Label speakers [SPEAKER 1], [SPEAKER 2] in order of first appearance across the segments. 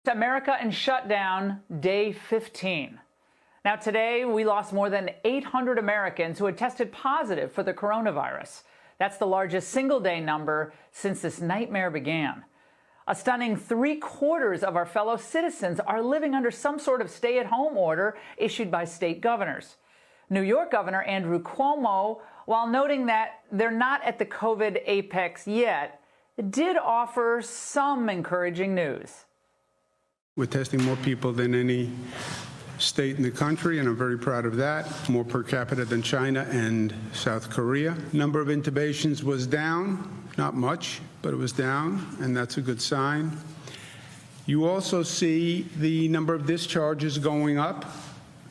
[SPEAKER 1] America in shutdown, day 15. Now today, we lost more than 800 Americans who had tested positive for the coronavirus. That's the largest single-day number since this nightmare began. A stunning 3/4 of our fellow citizens are living under some sort of stay-at-home order issued by state governors. New York Governor Andrew Cuomo, while noting that they're not at the COVID apex yet, did offer some encouraging news.
[SPEAKER 2] We're testing more people than any state in the country, and I'm very proud of that. More per capita than China and South Korea. Number of intubations was down, not much, but it was down, and that's a good sign. You also see the number of discharges going up,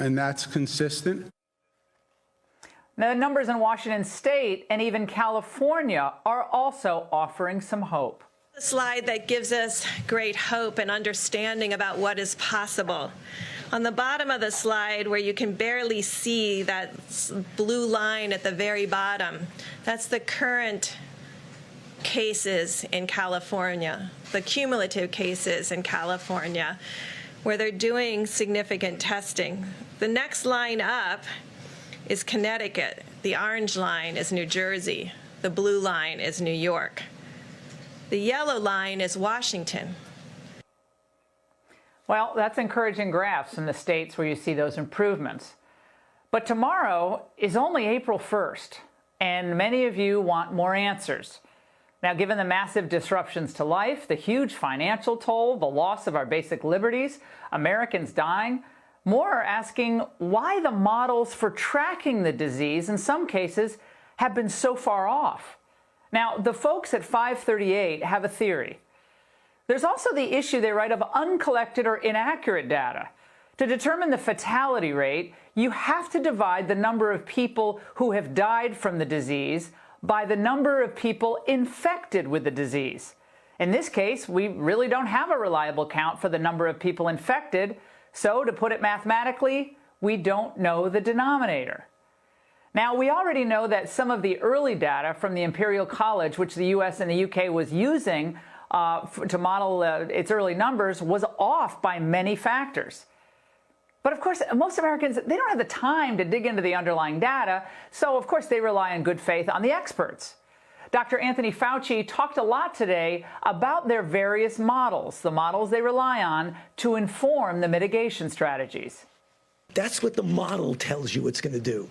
[SPEAKER 2] and that's consistent.
[SPEAKER 1] Now, the numbers in Washington State and even California are also offering some hope.
[SPEAKER 3] A slide that gives us great hope and understanding about what is possible. On the bottom of the slide, where you can barely see that blue line at the very bottom, that's the current cases in California, the cumulative cases in California, where they're doing significant testing. The next line up is Connecticut. The orange line is New Jersey. The blue line is New York. The yellow line is Washington.
[SPEAKER 1] Well, that's encouraging graphs in the states where you see those improvements. But tomorrow is only April 1st, and many of you want more answers. Now, given the massive disruptions to life, the huge financial toll, the loss of our basic liberties, Americans dying, more are asking why the models for tracking the disease in some cases have been so far off. Now, the folks at 538 have a theory. There's also the issue, they write, of uncollected or inaccurate data. To determine the fatality rate, you have to divide the number of people who have died from the disease by the number of people infected with the disease. In this case, we really don't have a reliable count for the number of people infected, so to put it mathematically, we don't know the denominator. Now, we already know that some of the early data from the Imperial College, which the US and the UK was using to model its early numbers, was off by many factors. But of course, most Americans, they don't have the time to dig into the underlying data, so of course they rely in good faith on the experts. Dr. Anthony Fauci talked a lot today about their various models, the models they rely on to inform the mitigation strategies.
[SPEAKER 4] That's what the model tells you it's going to do.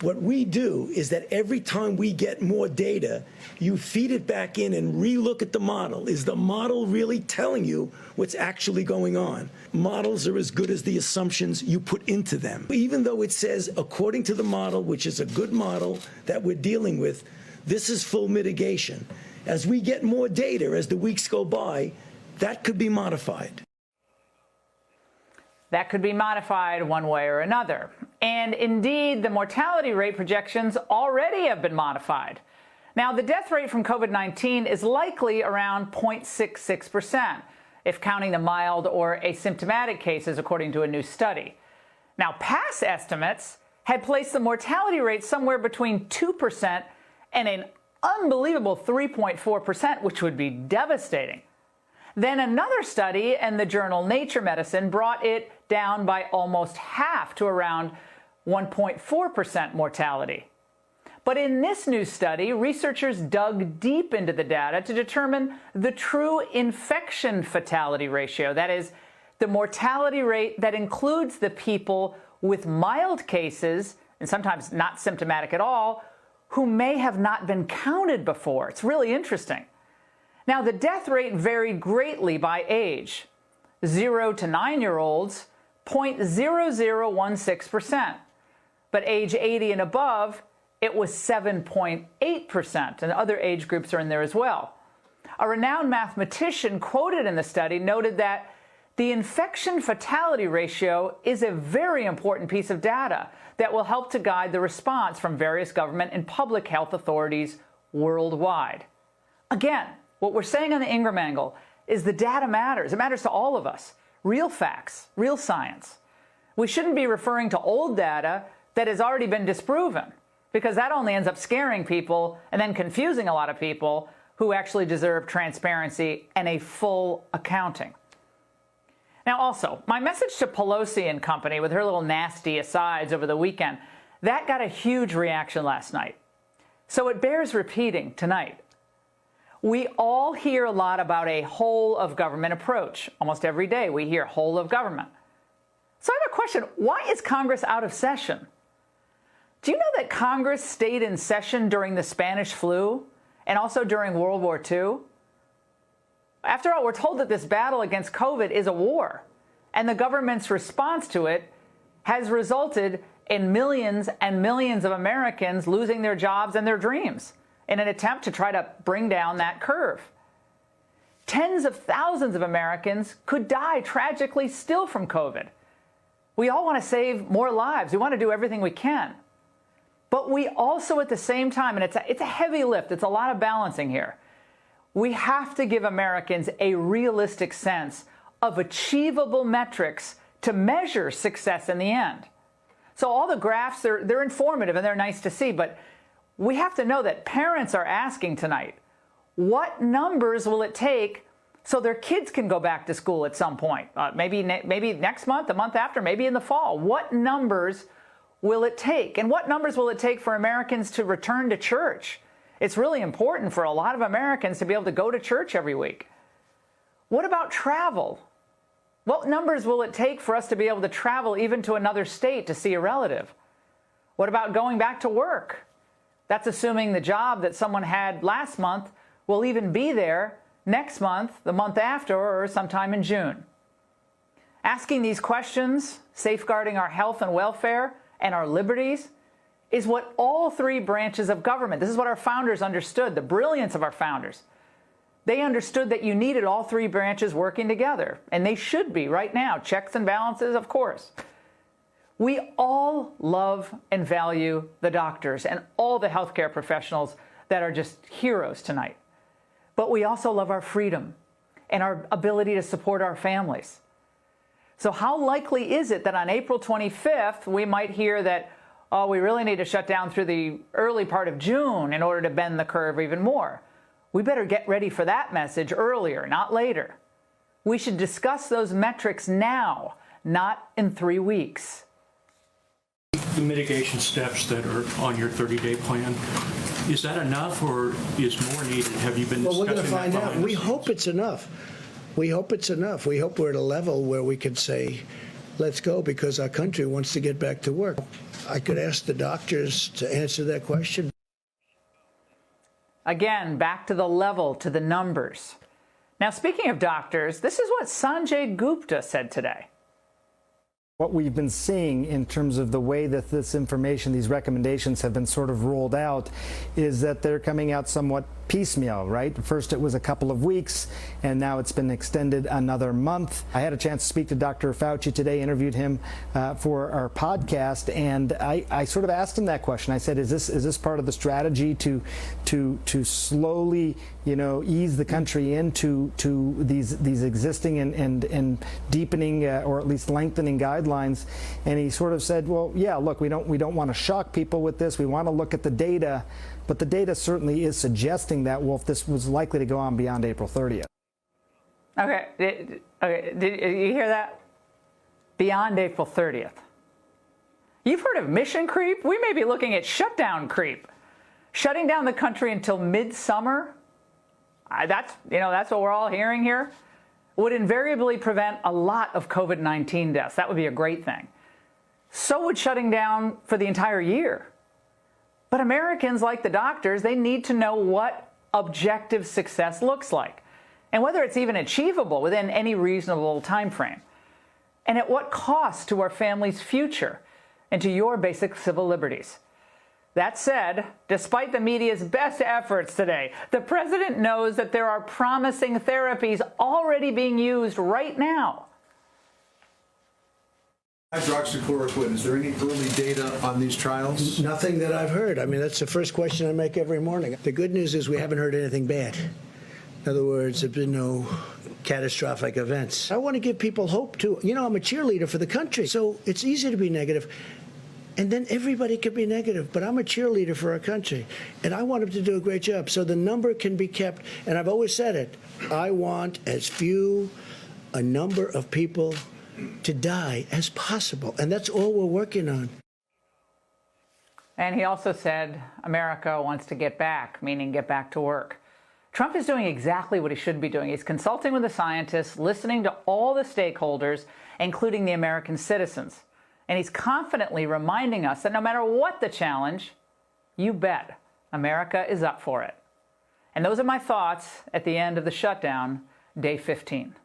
[SPEAKER 4] What we do is that every time we get more data, you feed it back in and relook at the model. Is the model really telling you what's actually going on? Models are as good as the assumptions you put into them. Even though it says, according to the model, which is a good model that we're dealing with, this is full mitigation. As we get more data, as the weeks go by, that could be modified.
[SPEAKER 1] That could be modified one way or another. And indeed, the mortality rate projections already have been modified. Now, the death rate from COVID-19 is likely around 0.66%, if counting the mild or asymptomatic cases, according to a new study. Now, past estimates had placed the mortality rate somewhere between 2% and an unbelievable 3.4%, which would be devastating. Then another study in the journal Nature Medicine brought it down by almost half to around 1.4% mortality. But in this new study, researchers dug deep into the data to determine the true infection fatality ratio. That is, the mortality rate that includes the people with mild cases, and sometimes not symptomatic at all, who may have not been counted before. It's really interesting. Now, the death rate varied greatly by age. 0 to 9-year-olds, 0.0016%. But age 80 and above, it was 7.8%, and other age groups are in there as well. A renowned mathematician quoted in the study noted that the infection fatality ratio is a very important piece of data that will help to guide the response from various government and public health authorities worldwide. Again, what we're saying on the Ingraham angle is the data matters. It matters to all of us. Real facts, real science. We shouldn't be referring to old data that has already been disproven, because that only ends up scaring people and then confusing a lot of people who actually deserve transparency and a full accounting. Now, also, my message to Pelosi and company with her little nasty asides over the weekend, that got a huge reaction last night. So it bears repeating tonight. We all hear a lot about a whole of government approach. Almost every day we hear whole of government. So I have a question. Why is Congress out of session? Do you know that Congress stayed in session during the Spanish flu and also during World War II? After all, we're told that this battle against COVID is a war, and the government's response to it has resulted in millions and millions of Americans losing their jobs and their dreams in an attempt to try to bring down that curve. Tens of thousands of Americans could die tragically still from COVID. We all want to save more lives. We want to do everything we can. But we also at the same time, and it's a heavy lift, it's a lot of balancing here, we have to give Americans a realistic sense of achievable metrics to measure success in the end. So all the graphs, they're informative and they're nice to see, but we have to know that parents are asking tonight, what numbers will it take so their kids can go back to school at some point? Maybe next month, the month after, maybe in the fall. What numbers will it take? And what numbers will it take for Americans to return to church? It's really important for a lot of Americans to be able to go to church every week. What about travel? What numbers will it take for us to be able to travel even to another state to see a relative? What about going back to work? That's assuming the job that someone had last month will even be there next month, the month after, or sometime in June. Asking these questions, safeguarding our health and welfare and our liberties, is what all three branches of government, this is what our founders understood, the brilliance of our founders. They understood that you needed all three branches working together, and they should be right now. Checks and balances, of course. We all love and value the doctors and all the healthcare professionals that are just heroes tonight. But we also love our freedom and our ability to support our families. So how likely is it that on April 25th, we might hear that, oh, we really need to shut down through the early part of June in order to bend the curve even more? We better get ready for that message earlier, not later. We should discuss those metrics now, not in 3 weeks.
[SPEAKER 5] The mitigation steps that are on your 30-day plan, is that enough or is more needed? Have you been discussing that?
[SPEAKER 4] Well, we're going to find out.
[SPEAKER 5] behind the
[SPEAKER 4] We
[SPEAKER 5] scenes?
[SPEAKER 4] hope it's enough. We hope it's enough. We hope we're at a level where we can say, let's go, because our country wants to get back to work. I could ask the doctors to answer that question.
[SPEAKER 1] Again, back to the level, to the numbers. Now, speaking of doctors, this is what Sanjay Gupta said today.
[SPEAKER 6] What we've been seeing in terms of the way that this information, these recommendations have been sort of rolled out, is that they're coming out somewhat piecemeal, right? First it was a couple of weeks, and now it's been extended another month. I had a chance to speak to Dr. Fauci today, interviewed him for our podcast, and I sort of asked him that question. I said, is this part of the strategy to slowly, ease the country into these existing and deepening or at least lengthening guidelines? And he sort of said, well, yeah, look, we don't want to shock people with this. We want to look at the data. But the data certainly is suggesting that, well, if this was likely to go on beyond April 30th.
[SPEAKER 1] Okay, did you hear that? Beyond April 30th. You've heard of mission creep? We may be looking at shutdown creep. Shutting down the country until midsummer, that's what we're all hearing here, would invariably prevent a lot of COVID-19 deaths. That would be a great thing. So would shutting down for the entire year. But Americans, like the doctors, they need to know what objective success looks like and whether it's even achievable within any reasonable time frame, and at what cost to our family's future and to your basic civil liberties. That said, despite the media's best efforts today, the president knows that there are promising therapies already being used right now.
[SPEAKER 7] Hydroxychloroquine, is there any early data on these trials?
[SPEAKER 4] Nothing that I've heard. I mean, that's the first question I make every morning. The good news is we haven't heard anything bad. In other words, there have been no catastrophic events. I want to give people hope, too. I'm a cheerleader for the country, so it's easy to be negative. And then everybody can be negative, but I'm a cheerleader for our country, and I want them to do a great job. So the number can be kept, and I've always said it, I want as few
[SPEAKER 8] a number of people to die as possible. And that's all we're working on.
[SPEAKER 1] And he also said America wants to get back, meaning get back to work. Trump is doing exactly what he should be doing. He's consulting with the scientists, listening to all the stakeholders, including the American citizens. And he's confidently reminding us that no matter what the challenge, you bet America is up for it. And those are my thoughts at the end of the shutdown, day 15.